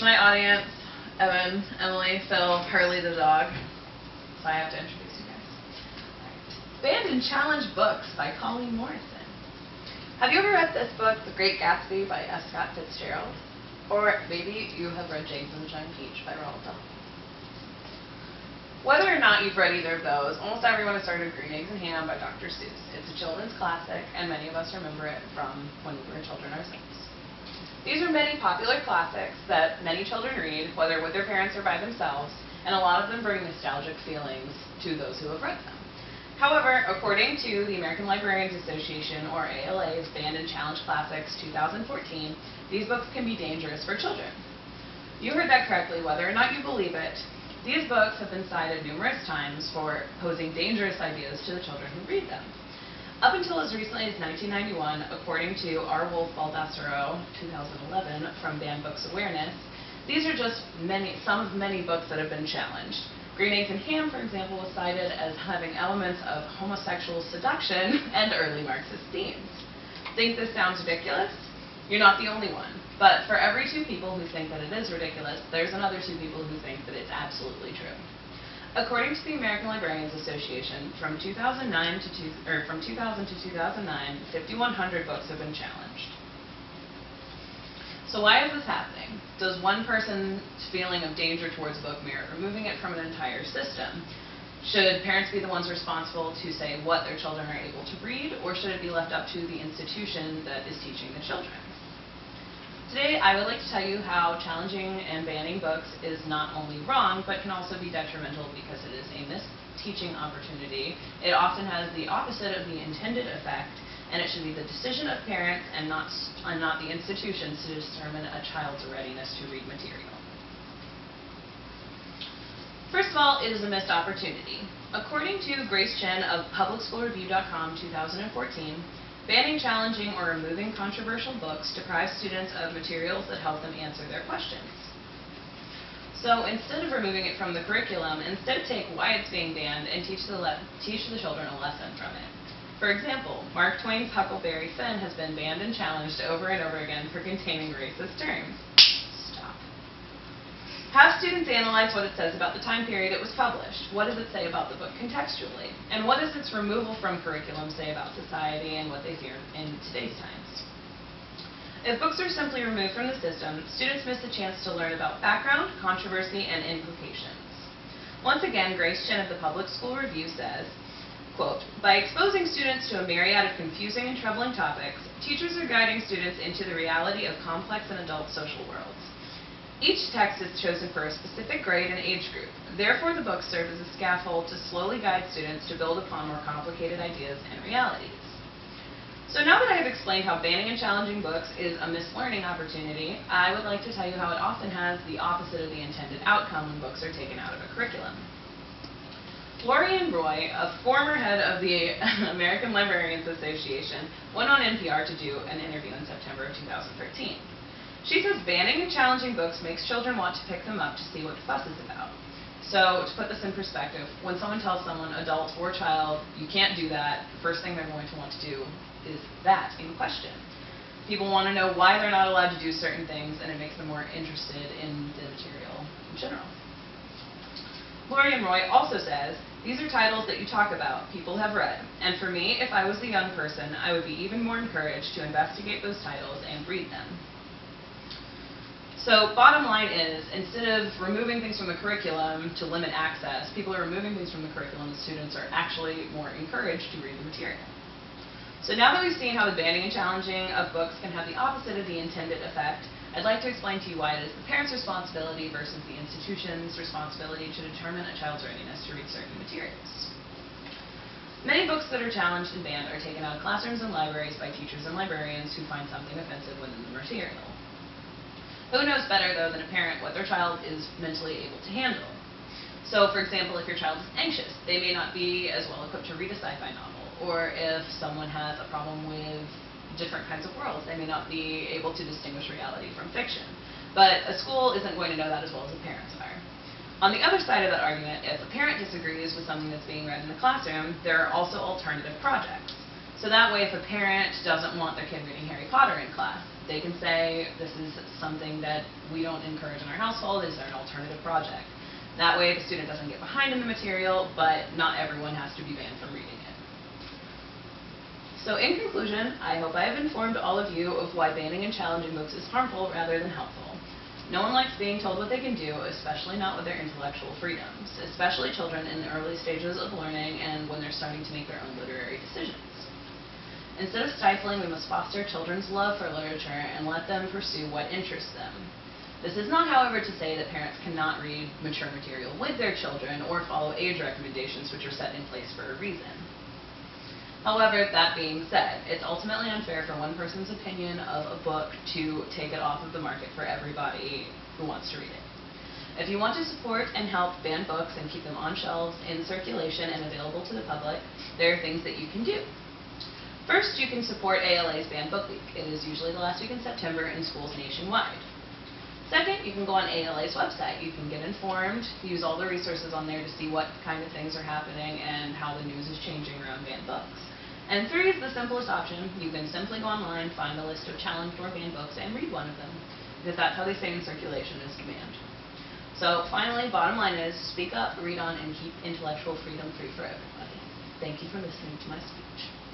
my audience, Evan, Emily, Phil, Hurley the dog. So I have to introduce you guys. Banned and Challenged Books by Colleen Morrison. Have you ever read this book, The Great Gatsby by F. Scott Fitzgerald? Or maybe you have read James and the Giant Peach by Roald Dahl. Whether or not you've read either of those, almost everyone has started Green Eggs and Ham by Dr. Seuss. It's a children's classic, and many of us remember it from when we were children ourselves. These are many popular classics that many children read, whether with their parents or by themselves, and a lot of them bring nostalgic feelings to those who have read them. However, according to the American Librarians Association, or ALA's Banned and Challenged Classics 2014, these books can be dangerous for children. You heard that correctly, whether or not you believe it. These books have been cited numerous times for posing dangerous ideas to the children who read them. Up until as recently as 1991, according to R. Wolf Baldessaro, 2011, from Banned Books Awareness, these are just some of many books that have been challenged. Green Eggs and Ham, for example, was cited as having elements of homosexual seduction and early Marxist themes. Think this sounds ridiculous? You're not the only one. But for every 2 people who think that it is ridiculous, there's another 2 people who think that it's absolutely true. According to the American Librarians Association, from 2000 to 2009, 5,100 books have been challenged. So why is this happening? Does one person's feeling of danger towards a book merit removing it from an entire system? Should parents be the ones responsible to say what their children are able to read, or should it be left up to the institution that is teaching the children? Today, I would like to tell you how challenging and banning books is not only wrong, but can also be detrimental because it is a missed teaching opportunity. It often has the opposite of the intended effect, and it should be the decision of parents and not the institutions to determine a child's readiness to read material. First of all, it is a missed opportunity. According to Grace Chen of PublicSchoolReview.com 2014, banning, challenging, or removing controversial books deprives students of materials that help them answer their questions. So instead of removing it from the curriculum, instead take why it's being banned and teach the children a lesson from it. For example, Mark Twain's Huckleberry Finn has been banned and challenged over and over again for containing racist terms. Stop. Have students analyze what it says about the time period it was published. What does it say about the book contextually? And what does its removal from curriculum say about society and what they fear in today's times? If books are simply removed from the system, students miss the chance to learn about background, controversy, and implications. Once again, Grace Chen of the Public School Review says, quote, "By exposing students to a myriad of confusing and troubling topics, teachers are guiding students into the reality of complex and adult social worlds. Each text is chosen for a specific grade and age group. Therefore, the books serve as a scaffold to slowly guide students to build upon more complicated ideas and realities." So now that I have explained how banning and challenging books is a missed learning opportunity, I would like to tell you how it often has the opposite of the intended outcome when books are taken out of a curriculum. Florian Roy, a former head of the American Librarians Association, went on NPR to do an interview in September of 2013. She says banning and challenging books makes children want to pick them up to see what the fuss is about. So, to put this in perspective, when someone tells someone, adult or child, you can't do that, the first thing they're going to want to do is that in question. People want to know why they're not allowed to do certain things, and it makes them more interested in the material in general. Florian Roy also says, "These are titles that you talk about, people have read, and for me, if I was a young person, I would be even more encouraged to investigate those titles and read them." So bottom line is, instead of removing things from the curriculum to limit access, people are removing things from the curriculum and students are actually more encouraged to read the material. So now that we've seen how the banning and challenging of books can have the opposite of the intended effect, I'd like to explain to you why it is the parent's responsibility versus the institution's responsibility to determine a child's readiness to read certain materials. Many books that are challenged and banned are taken out of classrooms and libraries by teachers and librarians who find something offensive within the material. Who knows better, though, than a parent what their child is mentally able to handle? So, for example, if your child is anxious, they may not be as well equipped to read a sci-fi novel. Or if someone has a problem with different kinds of worlds, they may not be able to distinguish reality from fiction. But a school isn't going to know that as well as the parents are. On the other side of that argument, if a parent disagrees with something that's being read in the classroom, there are also alternative projects. So that way, if a parent doesn't want their kid reading Harry Potter in class, they can say, this is something that we don't encourage in our household, is there an alternative project? That way, the student doesn't get behind in the material, but not everyone has to be banned from reading it. So in conclusion, I hope I have informed all of you of why banning and challenging books is harmful rather than helpful. No one likes being told what they can do, especially not with their intellectual freedoms, especially children in the early stages of learning and when they're starting to make their own literary decisions. Instead of stifling, we must foster children's love for literature and let them pursue what interests them. This is not, however, to say that parents cannot read mature material with their children or follow age recommendations which are set in place for a reason. However, that being said, it's ultimately unfair for one person's opinion of a book to take it off of the market for everybody who wants to read it. If you want to support and help ban books and keep them on shelves, in circulation, and available to the public, there are things that you can do. First, you can support ALA's Banned Book Week. It is usually the last week in September in schools nationwide. Second, you can go on ALA's website. You can get informed, use all the resources on there to see what kind of things are happening and how the news is changing around banned books. And three is the simplest option. You can simply go online, find a list of challenged or banned books, and read one of them, because that's how they say in circulation is command. So finally, bottom line is, speak up, read on, and keep intellectual freedom free for everybody. Thank you for listening to my speech.